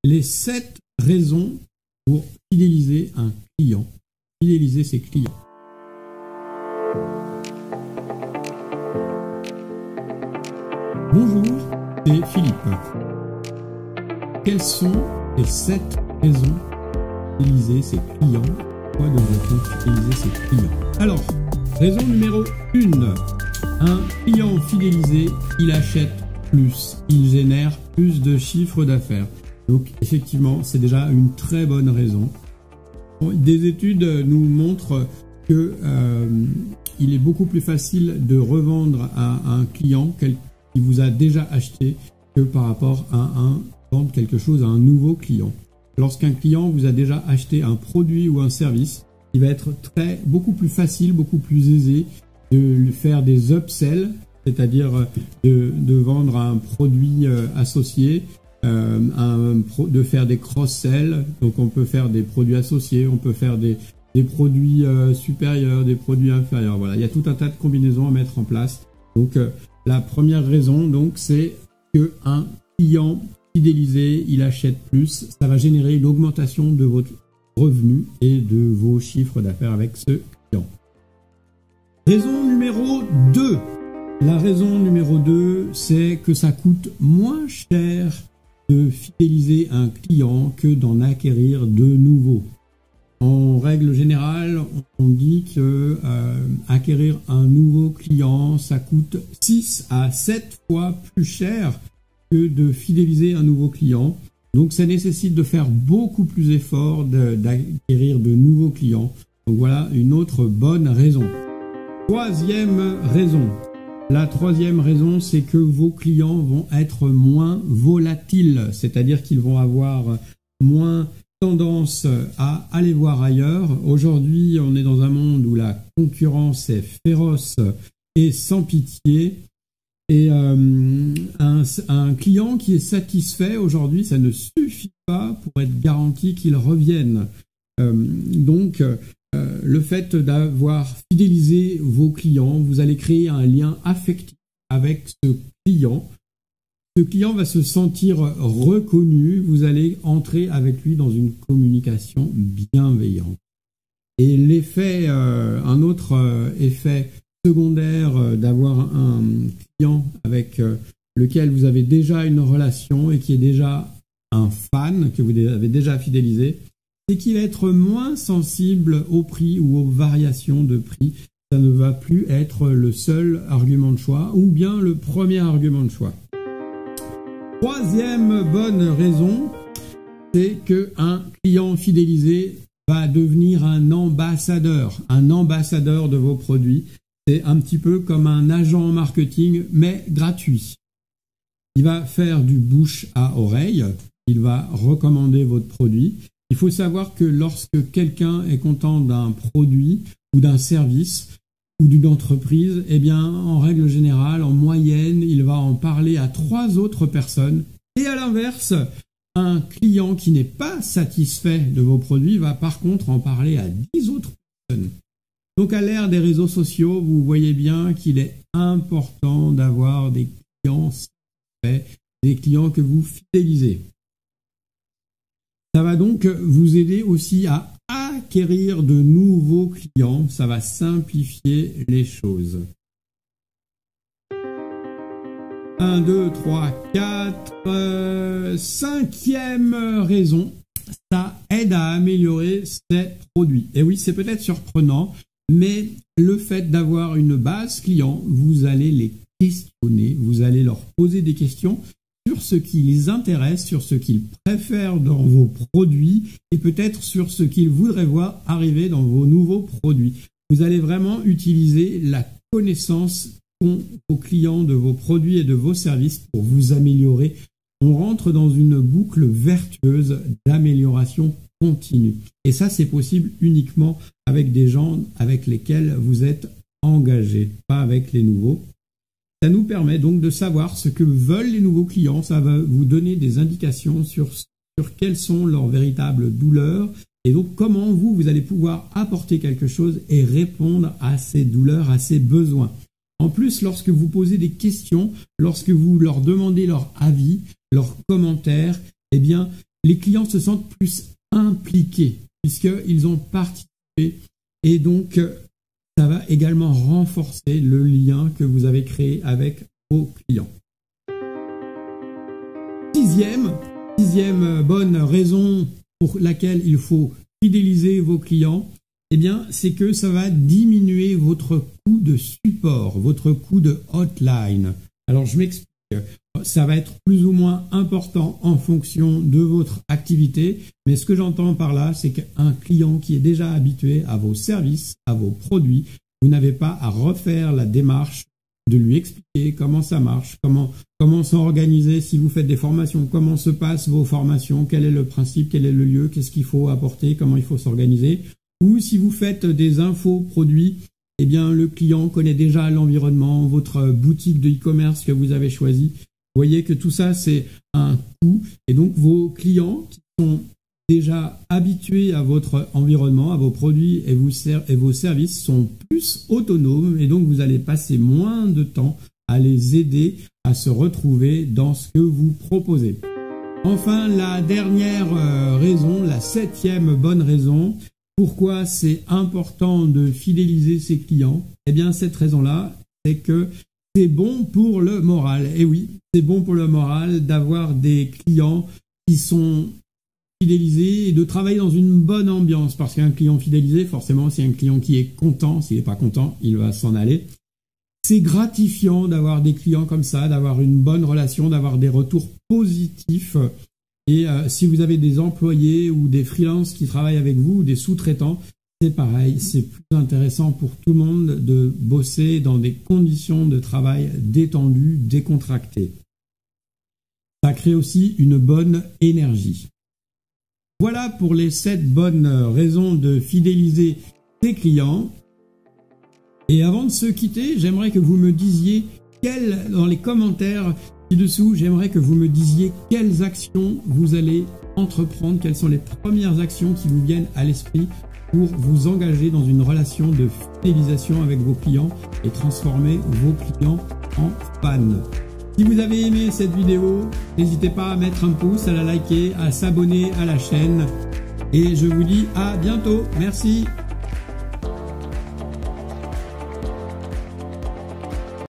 les 7 raisons pour fidéliser un client, fidéliser ses clients. Bonjour, c'est Philippe. Quelles sont les 7 raisons pour fidéliser ses clients? Pourquoi devrait-on fidéliser ses clients? Alors, raison numéro 1. Un client fidélisé, il achète plus, il génère plus de chiffre d'affaires. Donc effectivement, c'est déjà une très bonne raison. Des études nous montrent que il est beaucoup plus facile de revendre à un client qui vous a déjà acheté que par rapport à vendre quelque chose à un nouveau client. Lorsqu'un client vous a déjà acheté un produit ou un service, il va être beaucoup plus facile, beaucoup plus aisé de lui faire des upsells, c'est-à-dire de vendre un produit associé, de faire des cross-sells. Donc on peut faire des produits associés, on peut faire des produits supérieurs, des produits inférieurs. Voilà, il y a tout un tas de combinaisons à mettre en place. Donc la première raison, donc, c'est qu'un client fidélisé, il achète plus. Ça va générer une augmentation de votre revenu et de vos chiffres d'affaires avec ce client. Raison numéro 2. La raison numéro 2, c'est que ça coûte moins cher de fidéliser un client que d'en acquérir de nouveaux. En règle générale, on dit que acquérir un nouveau client, ça coûte 6 à 7 fois plus cher que de fidéliser un nouveau client. Donc ça nécessite de faire beaucoup plus d'efforts d'acquérir de nouveaux clients. Donc voilà une autre bonne raison. Troisième raison. La troisième raison, c'est que vos clients vont être moins volatiles, c'est-à-dire qu'ils vont avoir moins tendance à aller voir ailleurs. Aujourd'hui, on est dans un monde où la concurrence est féroce et sans pitié. Et un client qui est satisfait aujourd'hui, ça ne suffit pas pour être garanti qu'il revienne. Donc, le fait d'avoir fidélisé vos clients, vous allez créer un lien affectif avec ce client. Ce client va se sentir reconnu, vous allez entrer avec lui dans une communication bienveillante. Et l'effet, un autre effet secondaire d'avoir un client avec lequel vous avez déjà une relation et qui est déjà un fan, que vous avez déjà fidélisé, c'est qu'il va être moins sensible au prix ou aux variations de prix. Ça ne va plus être le seul argument de choix ou bien le premier argument de choix. Troisième bonne raison, c'est qu'un client fidélisé va devenir un ambassadeur de vos produits. C'est un petit peu comme un agent marketing, mais gratuit. Il va faire du bouche à oreille, il va recommander votre produit. Il faut savoir que lorsque quelqu'un est content d'un produit ou d'un service ou d'une entreprise, eh bien, en règle générale, en moyenne, il va en parler à 3 autres personnes. Et à l'inverse, un client qui n'est pas satisfait de vos produits va par contre en parler à 10 autres personnes. Donc à l'ère des réseaux sociaux, vous voyez bien qu'il est important d'avoir des clients satisfaits, des clients que vous fidélisez. Ça va donc vous aider aussi à acquérir de nouveaux clients. Ça va simplifier les choses. 1, 2, 3, 4. Cinquième raison, ça aide à améliorer ses produits. Et oui, c'est peut-être surprenant, mais le fait d'avoir une base client, vous allez les questionner, vous allez leur poser des questions sur ce qui les intéresse, sur ce qu'ils préfèrent dans vos produits et peut-être sur ce qu'ils voudraient voir arriver dans vos nouveaux produits. Vous allez vraiment utiliser la connaissance qu'ont vos clients de vos produits et de vos services pour vous améliorer. On rentre dans une boucle vertueuse d'amélioration continue. Et ça, c'est possible uniquement avec des gens avec lesquels vous êtes engagé, pas avec les nouveaux. Ça nous permet donc de savoir ce que veulent les nouveaux clients. Ça va vous donner des indications sur quelles sont leurs véritables douleurs et donc comment vous allez pouvoir apporter quelque chose et répondre à ces douleurs, à ces besoins. En plus, lorsque vous posez des questions, lorsque vous leur demandez leur avis, leurs commentaires, eh bien, les clients se sentent plus impliqués puisqu'ils ont participé et donc ça va également renforcer le lien que vous avez créé avec vos clients. Sixième bonne raison pour laquelle il faut fidéliser vos clients, eh bien, c'est que ça va diminuer votre coût de support, votre coût de hotline. Alors, je m'explique. Ça va être plus ou moins important en fonction de votre activité, mais ce que j'entends par là, c'est qu'un client qui est déjà habitué à vos services, à vos produits, vous n'avez pas à refaire la démarche de lui expliquer comment ça marche, comment s'organiser si vous faites des formations, comment se passent vos formations, quel est le principe, quel est le lieu, qu'est-ce qu'il faut apporter, comment il faut s'organiser. Ou si vous faites des infos produits, eh bien le client connaît déjà l'environnement, votre boutique de e-commerce que vous avez choisi. Vous voyez que tout ça, c'est un coût. Et donc, vos clients qui sont déjà habitués à votre environnement, à vos produits et vos services sont plus autonomes. Et donc, vous allez passer moins de temps à les aider à se retrouver dans ce que vous proposez. Enfin, la dernière raison, la 7e bonne raison, pourquoi c'est important de fidéliser ses clients? Eh bien, cette raison-là, c'est que c'est bon pour le moral. Et oui, c'est bon pour le moral d'avoir des clients qui sont fidélisés et de travailler dans une bonne ambiance. Parce qu'un client fidélisé, forcément, c'est un client qui est content. S'il n'est pas content, il va s'en aller. C'est gratifiant d'avoir des clients comme ça, d'avoir une bonne relation, d'avoir des retours positifs. Et si vous avez des employés ou des freelances qui travaillent avec vous ou des sous-traitants, c'est pareil, c'est plus intéressant pour tout le monde de bosser dans des conditions de travail détendues, décontractées. Ça crée aussi une bonne énergie. Voilà pour les 7 bonnes raisons de fidéliser ses clients. Et avant de se quitter, j'aimerais que vous me disiez dans les commentaires ci-dessous, j'aimerais que vous me disiez quelles actions vous allez entreprendre, quelles sont les premières actions qui vous viennent à l'esprit pour vous engager dans une relation de fidélisation avec vos clients et transformer vos clients en fans. Si vous avez aimé cette vidéo, n'hésitez pas à mettre un pouce, à la liker, à s'abonner à la chaîne. Et je vous dis à bientôt. Merci.